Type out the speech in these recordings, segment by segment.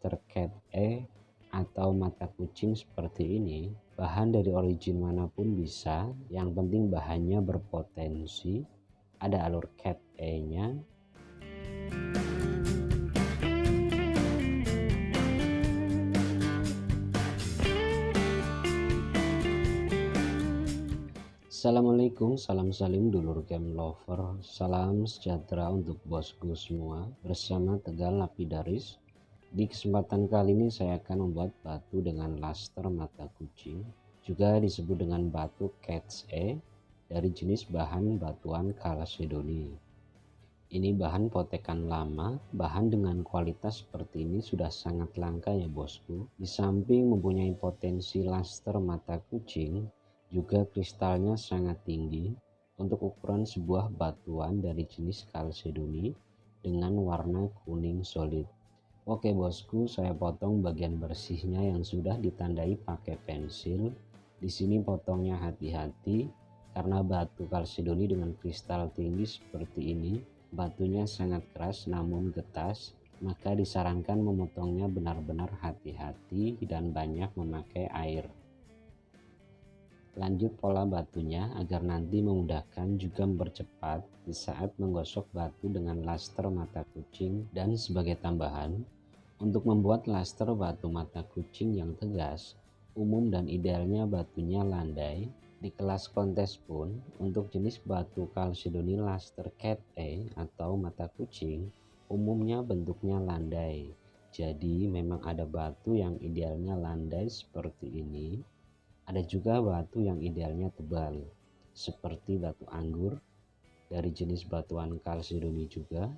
laster Cat E atau mata kucing seperti ini, bahan dari origin manapun bisa, yang penting bahannya berpotensi, ada alur Cat E nya. Assalamualaikum, salam salim dulur game lover, salam sejahtera untuk bosku semua. Bersama Tegal Lapidaris. Di kesempatan kali ini saya akan membuat batu dengan laster mata kucing, juga disebut dengan batu Cat's E, dari jenis bahan batuan Chalcedony. Ini bahan potekan lama, bahan dengan kualitas seperti ini sudah sangat langka ya bosku. Di samping mempunyai potensi laster mata kucing, juga kristalnya sangat tinggi untuk ukuran sebuah batuan dari jenis Chalcedony dengan warna kuning solid. Oke bosku, saya potong bagian bersihnya yang sudah ditandai pakai pensil. Di sini potongnya hati-hati karena batu Chalcedony dengan kristal tinggi seperti ini, batunya sangat keras namun getas, maka disarankan memotongnya benar-benar hati-hati dan banyak memakai air. Lanjut pola batunya agar nanti memudahkan juga mempercepat di saat menggosok batu dengan laster mata kucing. Dan sebagai tambahan, untuk membuat laster batu mata kucing yang tegas, umum dan idealnya batunya landai. Di kelas kontes pun, untuk jenis batu Chalcedony laster Cat E atau mata kucing, umumnya bentuknya landai. Jadi memang ada batu yang idealnya landai seperti ini. Ada juga batu yang idealnya tebal, seperti batu anggur, dari jenis batuan Chalcedony juga.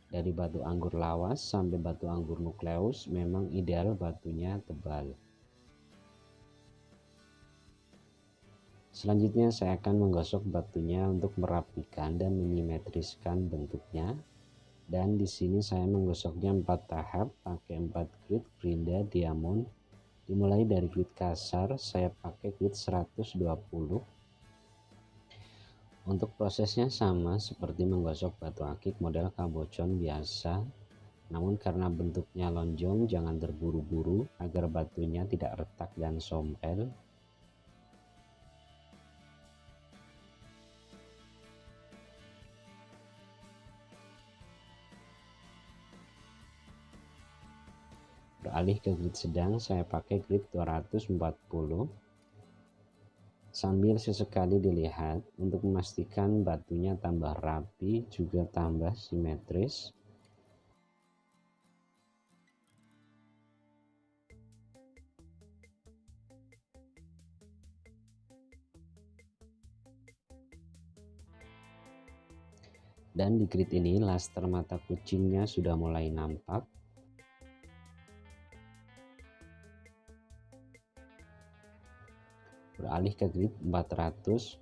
Dari batu anggur lawas sampai batu anggur nukleus memang ideal batunya tebal. Selanjutnya saya akan menggosok batunya untuk merapikan dan menyimetriskan bentuknya. Dan di sini saya menggosoknya 4 tahap pakai 4 grit gerinda diamond. Dimulai dari grit kasar, saya pakai grit 120. Untuk prosesnya sama seperti menggosok batu akik model kabocon biasa, namun karena bentuknya lonjong jangan terburu-buru agar batunya tidak retak dan sompel. Beralih ke grit sedang, saya pakai grit 240. Sambil sesekali dilihat untuk memastikan batunya tambah rapi juga tambah simetris. Dan di grid ini laster mata kucingnya sudah mulai nampak. Beralih ke grid 400.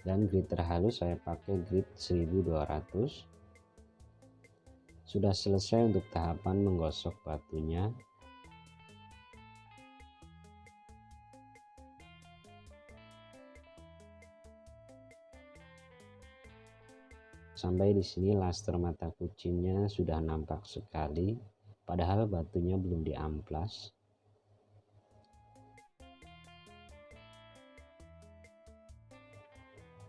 Dan grid terhalus saya pakai grid 1200. Sudah selesai untuk tahapan menggosok batunya. Sampai di sini laster mata kucingnya sudah nampak sekali, padahal batunya belum diamplas.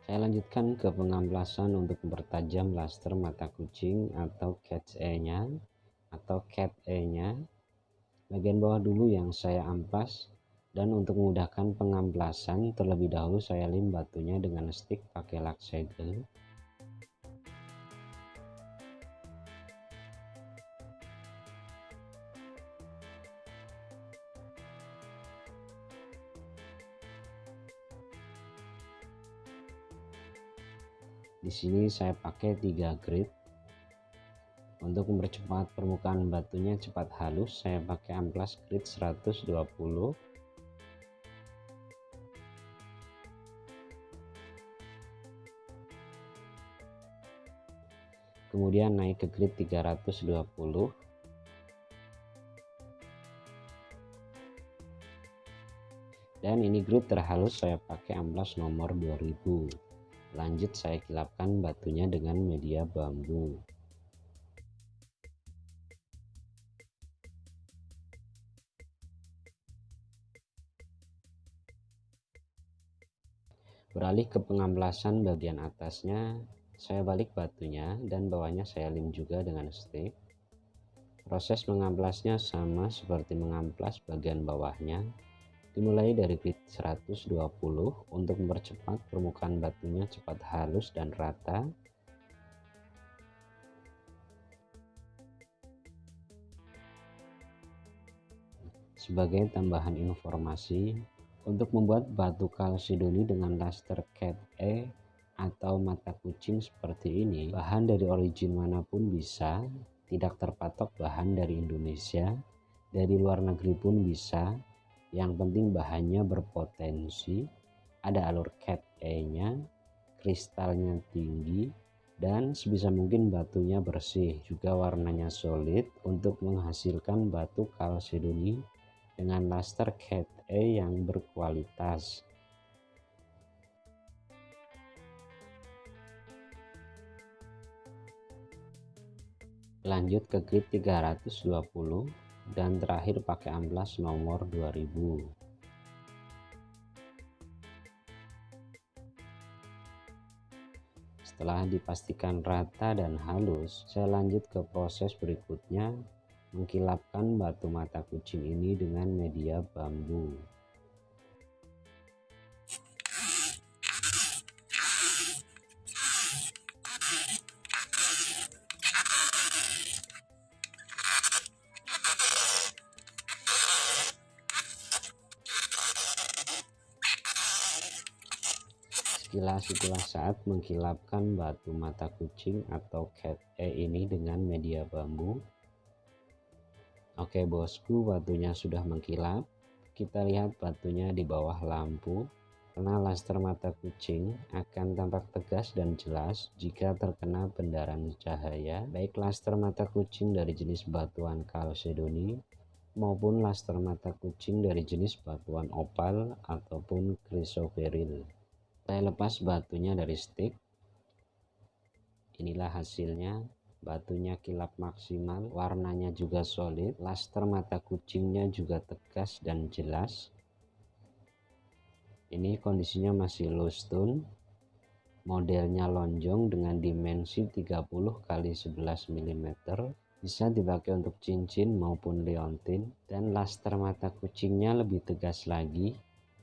Saya lanjutkan ke pengamplasan untuk mempertajam laster mata kucing atau Cat's E-nya atau Cat E-nya. Bagian bawah dulu yang saya amplas, dan untuk memudahkan pengamplasan terlebih dahulu saya lem batunya dengan stick pakai lak saddle. Di sini saya pakai 3 grit. Untuk mempercepat permukaan batunya cepat halus, saya pakai amplas grit 120. Kemudian naik ke grit 320. Dan ini grid terhalus saya pakai amplas nomor 2000. Lanjut saya kilapkan batunya dengan media bambu. Beralih ke pengamplasan bagian atasnya, saya balik batunya dan bawahnya saya lem juga dengan stick. Proses mengamplasnya sama seperti mengamplas bagian bawahnya. Dimulai dari grid 120 untuk mempercepat permukaan batunya cepat halus dan rata. Sebagai tambahan informasi, untuk membuat batu kalsedoni dengan laster Cat E atau mata kucing seperti ini, bahan dari origin manapun bisa, tidak terpatok bahan dari Indonesia, dari luar negeri pun bisa. Yang penting bahannya berpotensi, ada alur Cat E-nya, kristalnya tinggi, dan sebisa mungkin batunya bersih, juga warnanya solid untuk menghasilkan batu kalsedoni dengan laster Cat E yang berkualitas. Lanjut ke grid 320 dan terakhir pakai amplas nomor 2000. Setelah dipastikan rata dan halus, saya lanjut ke proses berikutnya, mengkilapkan batu mata kucing ini dengan media bambu. Sekilas saat mengkilapkan batu mata kucing atau Cat E ini dengan media bambu. Oke bosku, batunya sudah mengkilap. Kita lihat batunya di bawah lampu. Karena laster mata kucing akan tampak tegas dan jelas jika terkena bendaran cahaya, baik laster mata kucing dari jenis batuan kalsedoni maupun laster mata kucing dari jenis batuan opal ataupun chrysoberyl. Saya lepas batunya dari stick. Inilah hasilnya. Batunya kilap maksimal, warnanya juga solid, laster mata kucingnya juga tegas dan jelas. Ini kondisinya masih low stone, modelnya lonjong dengan dimensi 30 x 11 mm, bisa dipakai untuk cincin maupun liontin, dan laster mata kucingnya lebih tegas lagi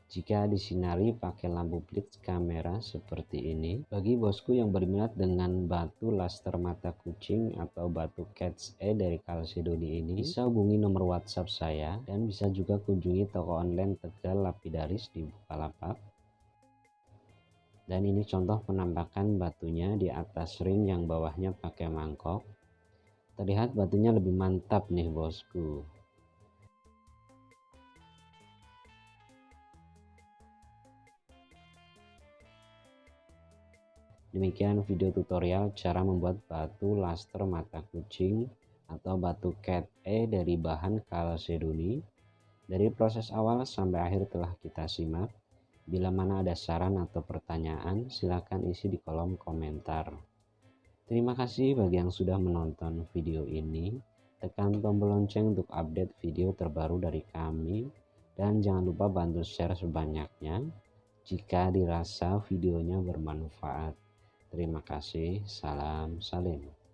jika disinari pakai lampu blitz kamera seperti ini. Bagi bosku yang berminat dengan batu laster mata kucing atau batu Cat E dari kalsedoni ini, bisa hubungi nomor WhatsApp saya dan bisa juga kunjungi toko online Tegal Lapidaris di Bukalapak. Dan ini contoh penampakan batunya di atas ring yang bawahnya pakai mangkok. Terlihat batunya lebih mantap nih bosku. Demikian video tutorial cara membuat batu laster mata kucing atau batu Cat E dari bahan kalsedoni. Dari proses awal sampai akhir telah kita simak. Bila mana ada saran atau pertanyaan, silakan isi di kolom komentar. Terima kasih bagi yang sudah menonton video ini. Tekan tombol lonceng untuk update video terbaru dari kami. Dan jangan lupa bantu share sebanyaknya jika dirasa videonya bermanfaat. Terima kasih, salam salim.